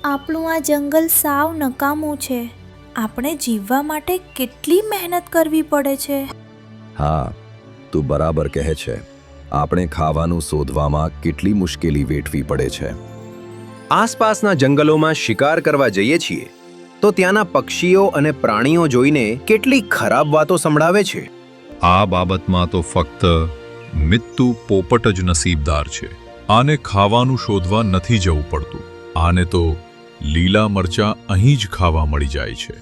આપણું આ જંગલ સાવ નકામું છે. આપણે જીવવા માટે કેટલી મહેનત કરવી પડે છે. હા, તું બરાબર કહે છે. આપણે ખાવાનું શોધવામાં કેટલી મુશ્કેલી વેઠવી પડે છે. આસપાસના જંગલોમાં શિકાર કરવા જઈએ છીએ તો ત્યાંના પક્ષીઓ અને પ્રાણીઓ જોઈને કેટલી ખરાબ વાતો સંભળાવે છે. આ બાબતમાં તો ફક્ત મિત્તુ પોપટ જ નસીબદાર છે. આને ખાવાનું શોધવા નથી જવું પડતું. આને તો લીલા મરચાં અહીં જ ખાવા મળી જાય છે.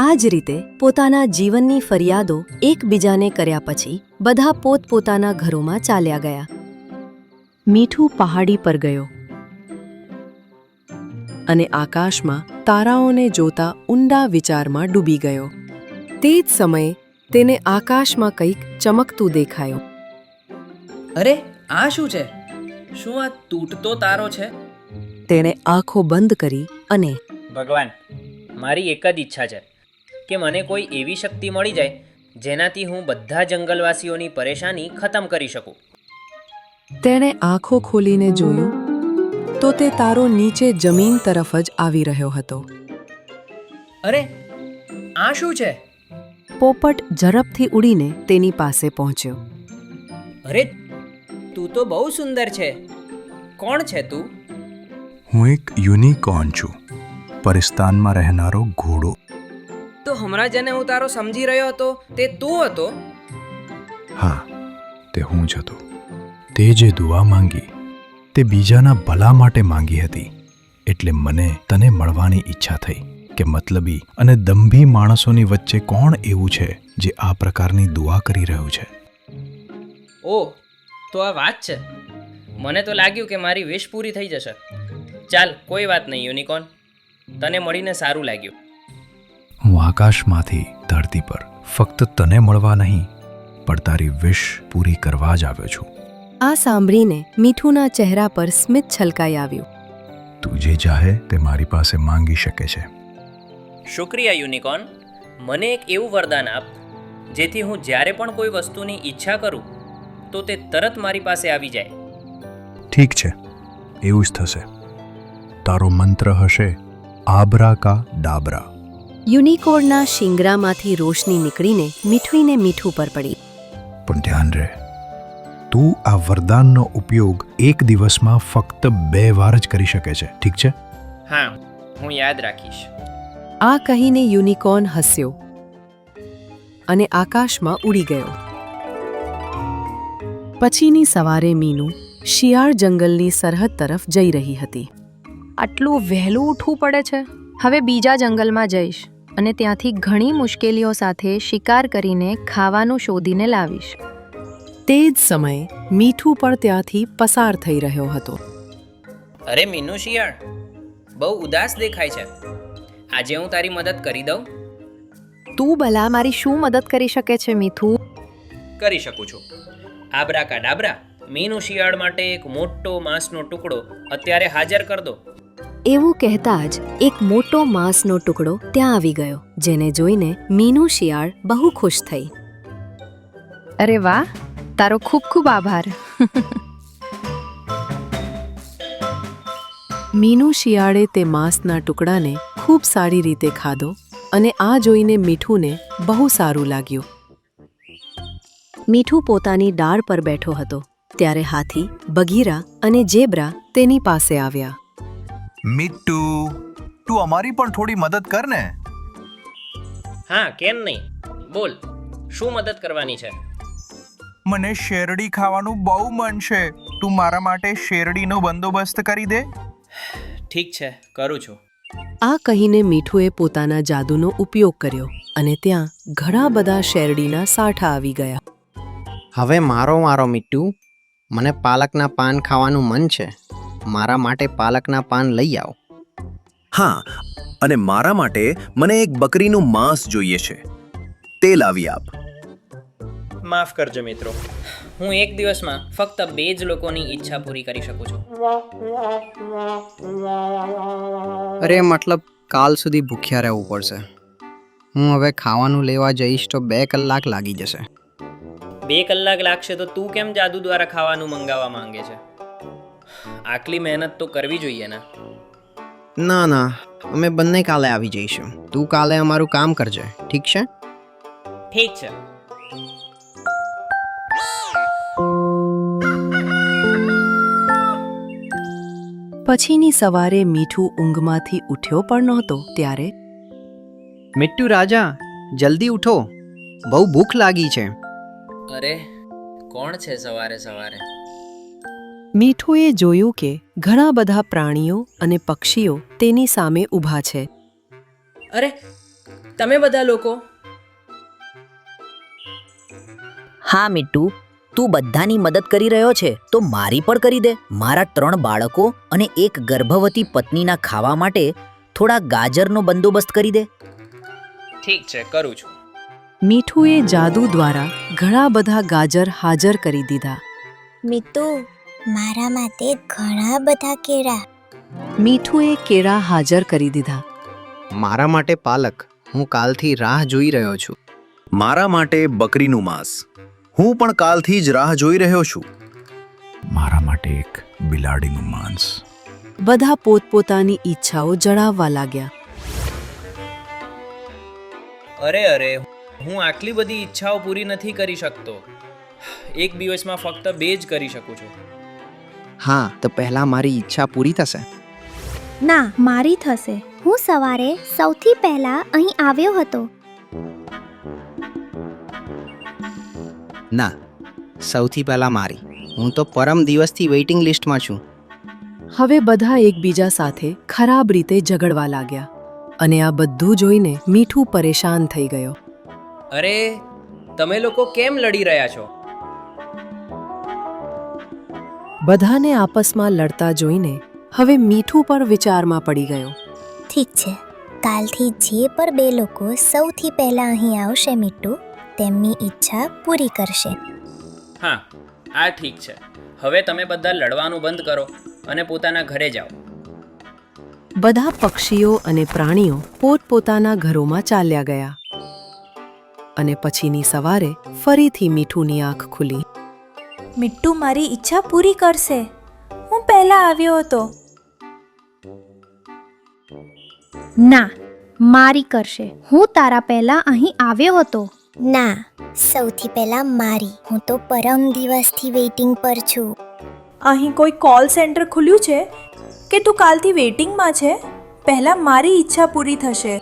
આ જ રીતે પોતાના જીવનની ફરિયાદો એકબીજાને કર્યા પછી બધા પોતપોતાના ઘરોમાં ચાલ્યા ગયા. મીઠું પહાડી પર ગયો અને આકાશમાં તારાઓને જોતા ઊંડા વિચારમાં ડૂબી ગયો. તે જ સમયે તેને આકાશમાં કંઈક ચમકતું દેખાયું. અરે આ શું છે? શું આ તૂટતો તારો છે? તેણે આંખો બંધ કરી અને ભગવાન, મારી એક જ ઈચ્છા છે કે મને કોઈ એવી શક્તિ મળી જાય જેનાથી હું બધા જંગલવાસીઓની પરેશાની ખતમ કરી શકું. તેણે આંખો ખોલીને જોયું તો તે તારો નીચે જમીન તરફ જ આવી રહ્યો હતો. અરે આ શું છે? પોપટ ઝડપથી ઉડીને તેની પાસે પહોંચ્યો. અરે તું તો બહુ સુંદર છે. કોણ છે તું? હું એક યુનિકોર્ન છું, પરિસ્તાનમાં રહેનારો ઘોડો. તો હમણાં જેને હું તારો સમજી રહ્યો હતો તે તું હતો? હા, તે હું જ હતો. તે જે દુઆ માંગી તે બીજાના ભલા માટે માંગી હતી. એટલે મને તને મળવાની ઈચ્છા થઈ કે મતલબી અને દંભી માણસોની વચ્ચે કોણ એવું છે જે આ પ્રકારની દુઆ કરી રહ્યું છે. ઓહ, તો આ વાત છે. મને તો લાગ્યું કે મારી વિશ પૂરી થઈ જશે. ચાલ, કોઈ વાત નહીં યુનિકોર્ન, તને મળીને સારું લાગ્યું. હું આકાશમાંથી ધરતી પર ફક્ત તને મળવા નહીં પણ તારી વિશ પૂરી કરવા જ આવ્યો છું. આ સાંભળીને મીઠુના ચહેરા પર સ્મિત છલકાઈ આવ્યું. તું જે ચાહે તે મારી પાસે માંગી શકે છે. શુક્રિયા યુનિકોર્ન. મને એક એવું વરદાન આપ જેથી હું જ્યારે પણ કોઈ વસ્તુની ઈચ્છા કરું તો તે તરત મારી પાસે આવી જાય. ઠીક છે, એવું જ થશે. તારો મંત્ર હશે આબરા કા ડાબરા. યુનિકોર્નના શિંગરામાંથી રોશની નીકળીને મીઠુઈને મીઠું પર પડી. પણ ધ્યાન રહે, તું આ વરદાનનો ઉપયોગ એક દિવસમાં ફક્ત 2 વાર જ કરી શકે છે. ઠીક છે? હા, હું યાદ રાખીશ. આ કહીને યુનિકોર્ન હસ્યો અને આકાશમાં ઉડી ગયો. પછીની સવારે મીનુ શિયાળ જંગલની સરહદ તરફ જઈ રહી હતી. આટલું વહેલું ઉઠવું પડે છે. હવે બીજા જંગલમાં જઈશ અને ત્યાંથી ઘણી મુશ્કેલીઓ સાથે શિકાર કરીને ખાવાનું શોધીને લાવીશ. તે જ સમયે મીઠું પણ ત્યાંથી પસાર થઈ રહ્યો હતો. અરે મીનુ શિયાળ, બહુ ઉદાસ દેખાય છે. આજે હું તારી મદદ કરી દઉં? તું ભલા મારી શું મદદ કરી શકે છે મીઠું? કરી શકું છું. આબરા કા ડાબરા, મીનુ શિયાળ માટે એક મોટો માંસનો ટુકડો અત્યારે હાજર કર દો. એવું કહેતા જ એક મોટો માંસનો ટુકડો ત્યાં આવી ગયો, જેને જોઈને મીનુ શિયાળ બહુ ખુશ થઈ. અરે વાહ, તારો ખૂબ ખૂબ આભાર. મીનુ શિયાળે તે માંસના ટુકડાને ખૂબ સારી રીતે ખાધો અને આ જોઈને મીઠુને બહુ સારું લાગ્યું. મીઠું પોતાની ડાળ પર બેઠો હતો ત્યારે હાથી, બગીરા અને ઝેબ્રા તેની પાસે આવ્યા. મિટ્ટુ, તું અમારી પણ થોડી મદદ કર ને. હા, કેમ નહીં? બોલ, શું મદદ કરવાની છે? મને શેરડી ખાવાનું બહુ મન છે. તું મારા માટે શેરડીનો બંદોબસ્ત કરી દે. ઠીક છે, કરું છું. આ કહીને મીઠુએ પોતાના જાદુનો ઉપયોગ કર્યો અને ત્યાં ઘણા બધા શેરડીના સાઠા આવી ગયા. હવે મારો મિટ્ટુ, મને પાલકના પાન ખાવાનું મન છે. મારા માટે પાલકના પાન લઈ આવ. હા, અને મારા માટે મને એક બકરીનું માંસ જોઈએ છે. તે લાવી આપ. માફ કરજો મિત્રો, હું એક દિવસમાં ફક્ત 2 જ લોકોની ઈચ્છા પૂરી કરી શકું છું. અરે મતલબ કાલ સુધી ભૂખ્યા રહેવું પડશે. હું હવે ખાવાનું લેવા જઈશ તો 2 કલાક લાગી જશે. 2 કલાક લાગશે તો તું કેમ જાદુ દ્વારા ખાવાનું મંગાવવા માંગે છે? આટલી મહેનત તો કરવી જોઈએ ને. ના ના, અમે બંને કાલે આવી જઈશું. તું કાલે અમારું કામ કરજે, ઠીક છે? ઠીક છે. પછીની સવારે મીઠું ઊંઘમાંથી ઉઠ્યો પણ નહોતો ત્યારે મિટ્ટુ રાજા, જલ્દી ઉઠો, બહુ ભૂખ લાગી છે. અરે કોણ છે સવારે સવારે? મીઠુએ જોયું કે ઘણા બધા પ્રાણીઓ અને પક્ષીઓ તેની સામે ઊભા છે. અરે તમે બધા લોકો? હા મિટ્ટુ, તું બધાની મદદ કરી રહ્યો છે તો મારી પણ કરી દે. મારા 3 બાળકો અને એક ગર્ભવતી પત્નીના ખાવા માટે થોડા ગાજરનો બંદોબસ્ત કરી દે. ઠીક છે, કરું છું. મીઠુએ જાદુ દ્વારા ઘણા બધા ગાજર હાજર કરી દીધા. મિત્તુ, મારા માટે ઘણા બધા કેળા. મીઠુએ કેળા હાજર કરી દીધા. મારા માટે પાલક. હું કાલથી રાહ જોઈ રહ્યો છું. મારા માટે બકરીનું માંસ. હું પણ કાલથી જ રાહ જોઈ રહ્યો છું. મારા માટે એક બિલાડીનું માંસ. બધા પોતપોતાની ઈચ્છાઓ જણાવવા લાગ્યા. અરે હું આટલી બધી ઈચ્છાઓ પૂરી નથી કરી શકતો. એક દિવસમાં ફક્ત 2 જ કરી શકું છું. હા, તો પહેલા મારી ઈચ્છા પૂરી થશે. ના, મારી થશે. હું સવારે સૌથી પહેલા અહીં આવ્યો હતો. ના, સૌથી પહેલા મારી. હું તો પરમ દિવસથી વેઇટિંગ લિસ્ટમાં છું. હવે બધા એકબીજા સાથે ખરાબ રીતે ઝઘડવા લાગ્યા અને આ બધું જોઈને મીઠું પરેશાન થઈ ગયો. અરે તમે લોકો કેમ લડી રહ્યા છો? બધાને આપસમાં લડતા જોઈને હવે મીઠું પણ વિચારમાં પડી ગયો. ઠીક છે, કાલથી જે પર 2 લોકો સૌથી પહેલા અહીં આવશે મિટ્ટુ, તેમની ઈચ્છા પૂરી કરશે. હા, આ ઠીક છે. હવે તમે બધા લડવાનું બંધ કરો અને પોતાના ઘરે જાઓ. બધા પક્ષીઓ અને પ્રાણીઓ પોતપોતાના ઘરોમાં ચાલ્યા ગયા અને પછીની સવારે ફરીથી મીઠુની આંખ ખુલી. મિટ્ટુ મારી ઈચ્છા પૂરી કરશે. હું પહેલા આવ્યો હતો. ના, મારી કરશે. હું તારા પહેલા અહીં આવ્યો હતો. ના, સૌથી પહેલા મારી. હું તો પરમ દિવસથી વેઇટિંગ પર છું. અહીં કોઈ કોલ સેન્ટર ખુલ્યું છે કે તું કાલથી વેઇટિંગમાં છે? પહેલા મારી ઈચ્છા પૂરી થશે.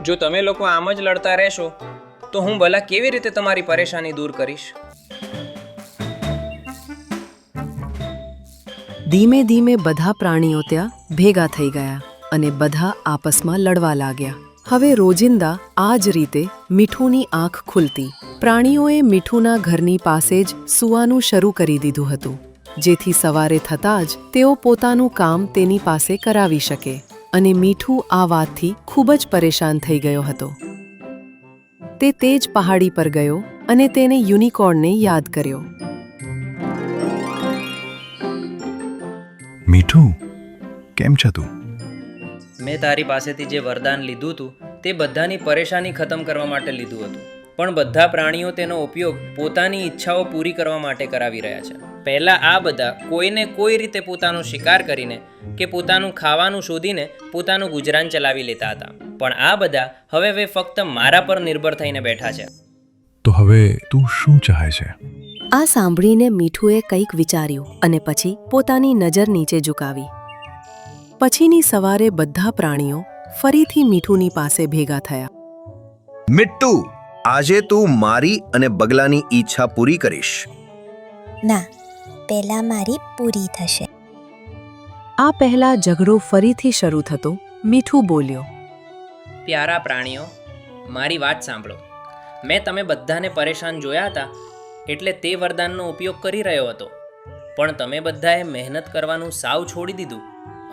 જો તમે લોકો આમ જ લડતા રહેશો તો હું ભલા કેવી રીતે તમારી પરેશાની દૂર કરીશ? ધીમે ધીમે બધા પ્રાણીઓ ત્યાં ભેગા થઈ ગયા અને બધા આપસમાં લડવા લાગ્યા. હવે રોજિંદા આ જ રીતે મીઠુની આંખ ખુલતી. પ્રાણીઓએ મીઠુના ઘરની પાસે જ સૂવાનું શરૂ કરી દીધું હતું, જેથી સવારે થતાં જ તેઓ પોતાનું કામ તેની પાસે કરાવી શકે. અને મીઠું આ વાતથી ખૂબ જ પરેશાન થઈ ગયો હતો. તે જ પહાડી પર ગયો અને તેને યુનિકોર્નને યાદ કર્યો. મીઠું, કેમ છે તું? મેં તારી પાસેથી જે વરદાન લીધું હતું તે બધાની પરેશાની ખતમ કરવા માટે લીધું હતું, પણ બધા પ્રાણીઓ તેનો ઉપયોગ પોતાની ઈચ્છાઓ પૂરી કરવા માટે કરાવી રહ્યા છે. પહેલાં આ બધા કોઈને કોઈ રીતે પોતાનો શિકાર કરીને કે પોતાનું ખાવાનું શોધીને પોતાનું ગુજરાન ચલાવી લેતા હતા, પણ આ બધા હવે ફક્ત મારા પર નિર્ભર થઈને બેઠા છે. તો હવે તું શું ચાહે છે? આ સાંભળીને મીઠુએ કંઈક વિચાર્યું અને પછી પોતાની નજર નીચે ઝુકાવી. પછીની સવારે બધા પ્રાણીઓ ફરીથી મીઠુની પાસે ભેગા થયા. મિટ્ટુ, આજે તું મારી અને બગલાની ઈચ્છા પૂરી કરીશ. ના, પહેલા મારી પૂરી થશે. આ પહેલા ઝઘડો ફરીથી શરૂ થતો. મીઠું બોલ્યો, પ્યારા પ્રાણીઓ, મારી વાત સાંભળો. મેં તમે બધાને પરેશાન જોયા હતા એટલે તે વરદાનનો ઉપયોગ કરી રહ્યો હતો, પણ તમે બધાએ મહેનત કરવાનું સાવ છોડી દીધું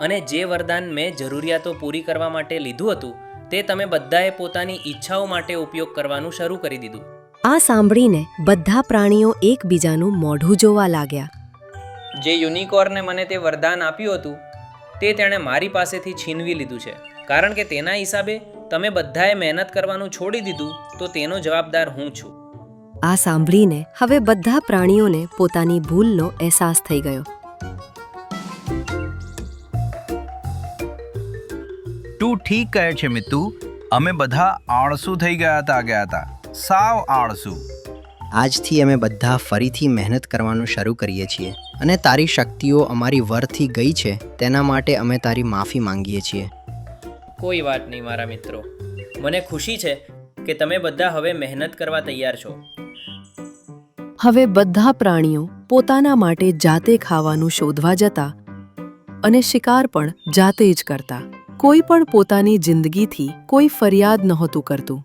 અને જે વરદાન મેં જરૂરિયાતો પૂરી કરવા માટે લીધું હતું તે તમે બધાએ પોતાની ઈચ્છાઓ માટે ઉપયોગ કરવાનું શરૂ કરી દીધું. આ સાંભળીને બધા પ્રાણીઓ એકબીજાનું મોઢું જોવા લાગ્યા. જે યુનિકોર્ને મને તે વરદાન આપ્યું હતું તે તેણે મારી પાસેથી છીનવી લીધું છે, કારણ કે તેના હિસાબે તમે બધાએ મહેનત કરવાનું છોડી દીધું, તો તેનો જવાબદાર હું છું. આ સાંભળીને હવે બધા પ્રાણીઓને પોતાની ભૂલનો અહેસાસ થઈ ગયો. તું ઠીક કહે છે મિત્તુ. અમે બધા આળસુ થઈ ગયા હતા સાવ આળસુ. આજથી અમે બધા ફરીથી મહેનત કરવાનું શરૂ કરીએ છીએ અને તારી શક્તિઓ અમારી વરથી ગઈ છે તેના માટે અમે તારી માફી માંગીએ છીએ. કોઈ વાત નહીં મારા મિત્રો, મને ખુશી છે કે તમે બધા હવે મહેનત કરવા તૈયાર છો. હવે બધા પ્રાણીઓ પોતાના માટે જાતે ખાવાનું શોધવા જતા અને શિકાર પણ જાતે જ કરતા. કોઈ પણ પોતાની જિંદગીથી કોઈ ફરિયાદ નહોતું કરતું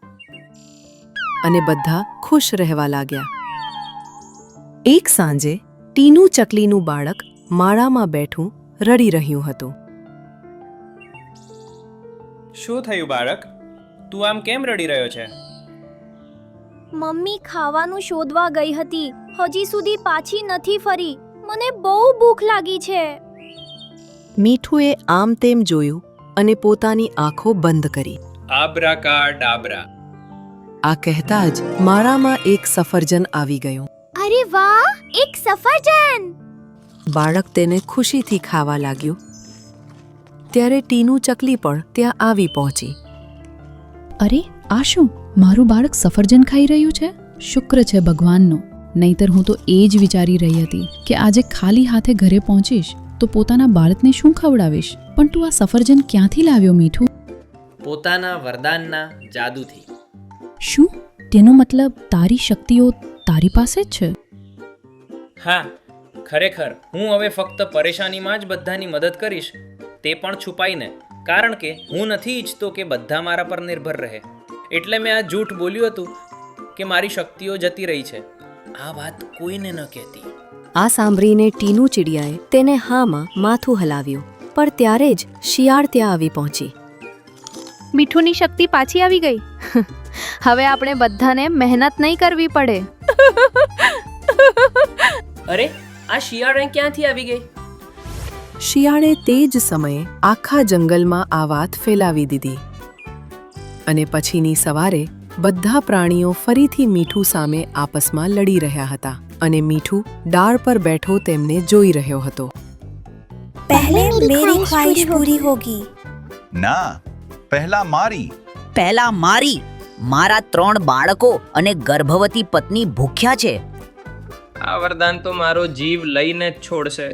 અને બધા ખુશ રહેવા લાગ્યા. એક સાંજે ટીનું ચકલીનું બાળક માળામાં બેઠું રડી રહ્યું હતું. શું થયું બાળક? તું આમ કેમ રડી રહ્યો છે? મમ્મી ખાવાનું શોધવા ગઈ હતી, હજી સુધી પાછી નથી ફરી. મને બહુ ભૂખ લાગી છે. મીઠુએ આમ તેમ જોયું અને પોતાની આંખો બંધ કરી. આબ્રાકાડાબ્રા. આ કહેતા જ માળામાં એક સફરજન આવી ગયું. અરે વાહ, એક સફરજન! બાળક તેને ખુશીથી ખાવા લાગ્યું. ત્યારે ટીનું ચકલી પણ ત્યાં આવી પહોંચી. અરે આ શું, મારું બાળક સફરજન ખાઈ રહ્યું છે? શુક્ર છે ભગવાનનો, નહીતર હું તો એ જ વિચારી રહી હતી કે આજે ખાલી હાથે ઘરે પહોંચીશ તો પોતાના બાળકને શું ખવડાવીશ. પણ તું આ સફરજન ક્યાંથી લાવ્યો મીઠું? પોતાના વરદાનના જાદુથી. શું તેનો મતલબ તારી શક્તિઓ તારી પાસે જ છે? હા, ખરેખર હું હવે ફક્ત પરેશાનીમાં જ બધાની મદદ કરીશ, તે પણ છુપાઈને, કારણ કે હું નથી ઈચ્છતો કે બધા મારા પર નિર્ભર રહે. એટલે મેં આ જૂઠ બોલ્યું હતું કે મારી શક્તિઓ જતી રહી છે. આ વાત કોઈને ન કહેતી. આ સાંભળીને ટીનું ચીડિયાએ તેને હામાં માથું હલાવ્યું. પણ ત્યારે જ શિયાળ ત્યાં આવી પહોંચી. મીઠુની શક્તિ પાછી આવી ગઈ. હવે આપણે બધાને મહેનત નહીં કરવી પડે. અરે, આ શિયાળ ક્યાંથી આવી ગઈ? શિયાળે તે જ સમયે આખા જંગલમાં આ વાત ફેલાવી દીધી. અને પછીની સવારે બધા પ્રાણીઓ ફરીથી મીઠું સામે આપસમાં લડી રહ્યા હતા અને મીઠું ડાળ પર બેઠો તેમને જોઈ રહ્યો હતો. પહેલે મેરી ખ્વાહિશ પૂરી હોગી. ના, પહેલા મારી. પહેલા મારી. મારા 3 બાળકો અને ગર્ભવતી પત્ની ભૂખ્યા છે. આ વરદાન તો મારો જીવ લઈને જ છોડશે.